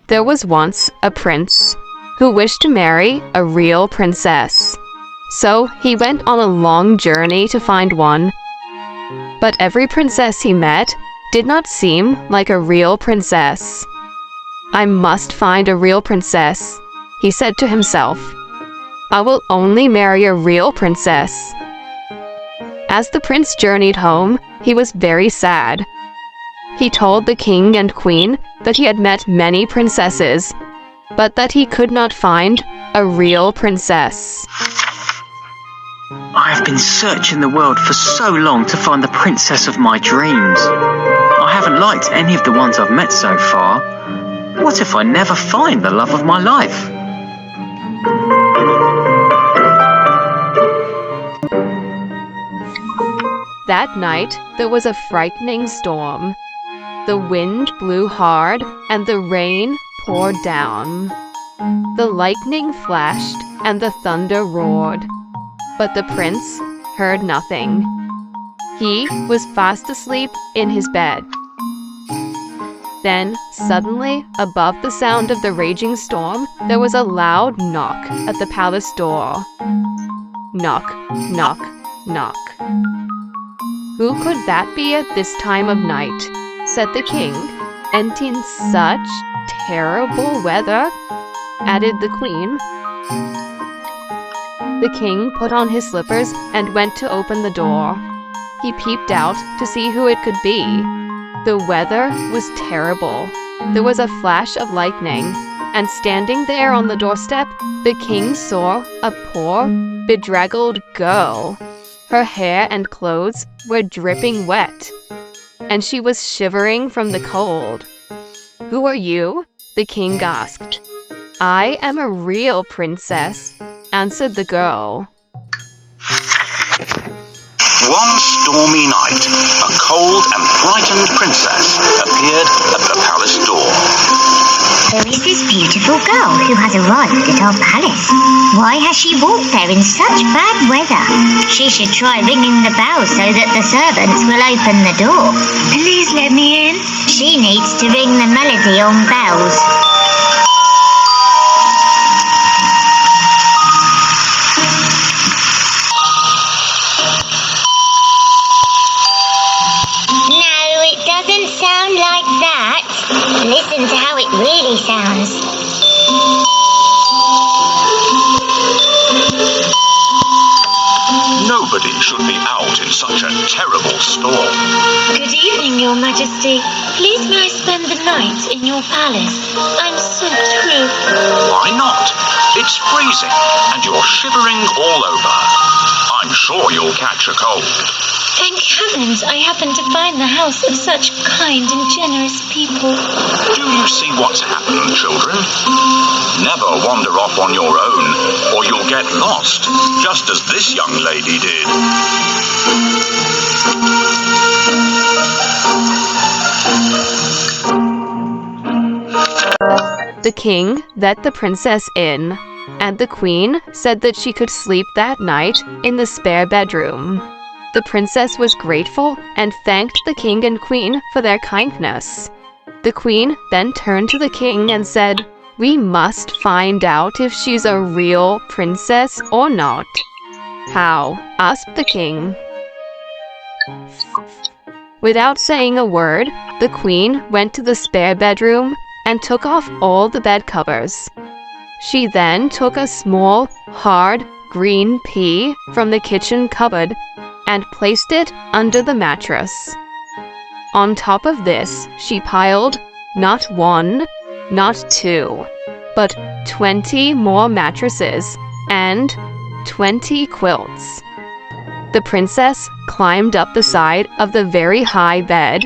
There was once a prince who wished to marry a real princess. So he went on a long journey to find one. But every princess he met did not seem like a real princess. "I must find a real princess," he said to himself. "I will only marry a real princess." As the prince journeyed home, he was very sad. He told the king and queen that he had met many princesses, but that he could not find a real princess. I have been searching the world for so long to find the princess of my dreams. I haven't liked any of the ones I've met so far. What if I never find the love of my life? That night, there was a frightening storm. The wind blew hard and the rain poured down. The lightning flashed and the thunder roared. But the prince heard nothing. He was fast asleep in his bed. Then, suddenly, above the sound of the raging storm, there was a loud knock at the palace door. Knock, knock, knock. "Who could that be at this time of night?" said the king. "And in such terrible weather?" added the queen. The king put on his slippers and went to open the door. He peeped out to see who it could be. The weather was terrible. There was a flash of lightning, and standing there on the doorstep, the king saw a poor, bedraggled girl. Her hair and clothes were dripping wet, and she was shivering from the cold. "Who are you?" the king asked. "I am a real princess," answered the girl. One stormy night, a cold and frightened princess appeared at the palace door. Who is this beautiful girl who has arrived at our palace? Why has she walked there in such bad weather? She should try ringing the bell so that the servants will open the door. Please let me in. She needs to ring the melody on bells. Sound like that. Listen to how it really sounds. Nobody should be out in such a terrible storm. Good evening, Your Majesty. Please may I spend the night in your palace? I'm soaked through. Why not? It's freezing and you're shivering all over. I'm sure you'll catch a cold. Thank heavens I happen to find the house of such kind and generous people. Do you see what's happened, children? Never wander off on your own, or you'll get lost, just as this young lady did. The king let the princess in, and the queen said that she could sleep that night in the spare bedroom. The princess was grateful and thanked the king and queen for their kindness. The queen then turned to the king and said, "We must find out if she's a real princess or not." "How?" asked the king. Without saying a word, the queen went to the spare bedroom and took off all the bed covers. She then took a small, hard, green pea from the kitchen cupboard and placed it under the mattress. On top of this, she piled not one, not two, but 20 more mattresses and 20 quilts. The princess climbed up the side of the very high bed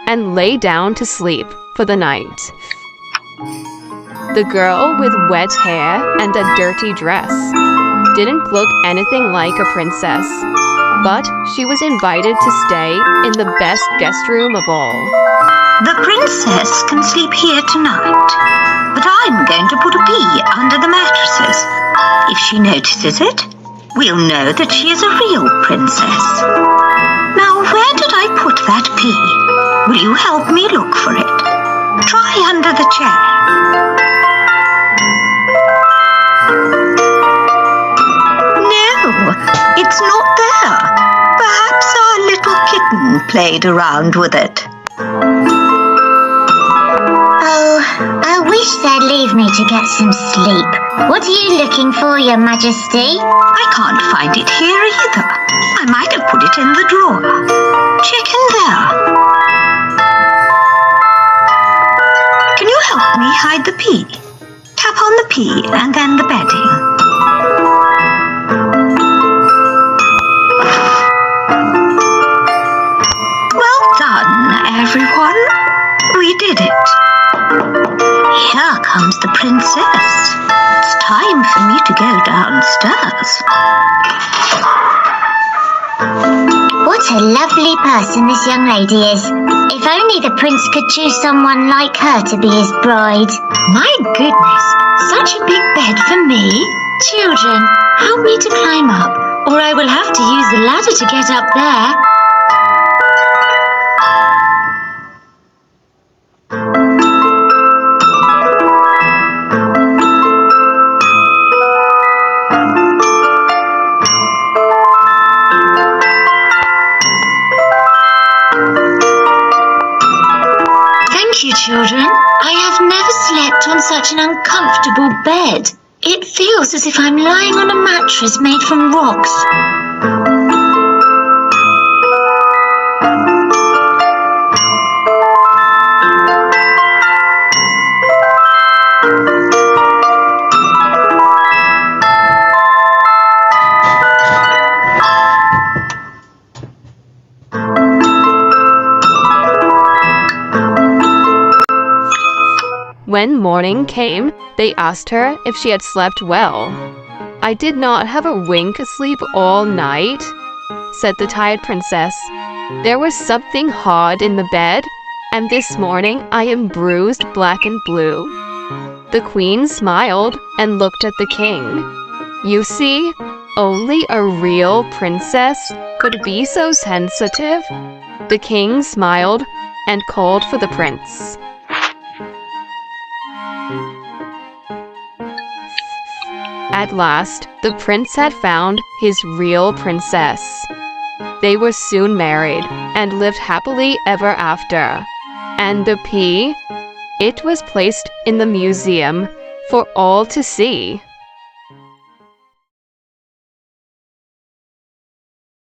and lay down to sleep for the night. The girl with wet hair and a dirty dress didn't look anything like a princess, but she was invited to stay in the best guest room of all. The princess can sleep here tonight, but I'm going to put a pea under the mattresses. If she notices it, we'll know that she is a real princess. Now, where did I put that pea? Will you help me look for it? Try under the chair. and played around with it. Oh, I wish they'd leave me to get some sleep. What are you looking for, Your Majesty? I can't find it here either. I might have put it in the drawer. Check in there. Can you help me hide the pea? Tap on the pea and then the bedding. Well done, everyone. We did it. Here comes the princess. It's time for me to go downstairs. What a lovely person this young lady is. If only the prince could choose someone like her to be his bride. My goodness, such a big bed for me. Children, help me to climb up, or I will have to use the ladder to get up there. Thank you, children. I have never slept on such an uncomfortable bed. It feels as if I'm lying on a mattress made from rocks. When morning came, they asked her if she had slept well. "I did not have a wink of sleep all night," said the tired princess. "There was something hard in the bed, and this morning I am bruised black and blue." The queen smiled and looked at the king. You see, only a real princess could be so sensitive. The king smiled and called for the prince. At last, the prince had found his real princess. They were soon married and lived happily ever after. And the pea, it was placed in the museum for all to see.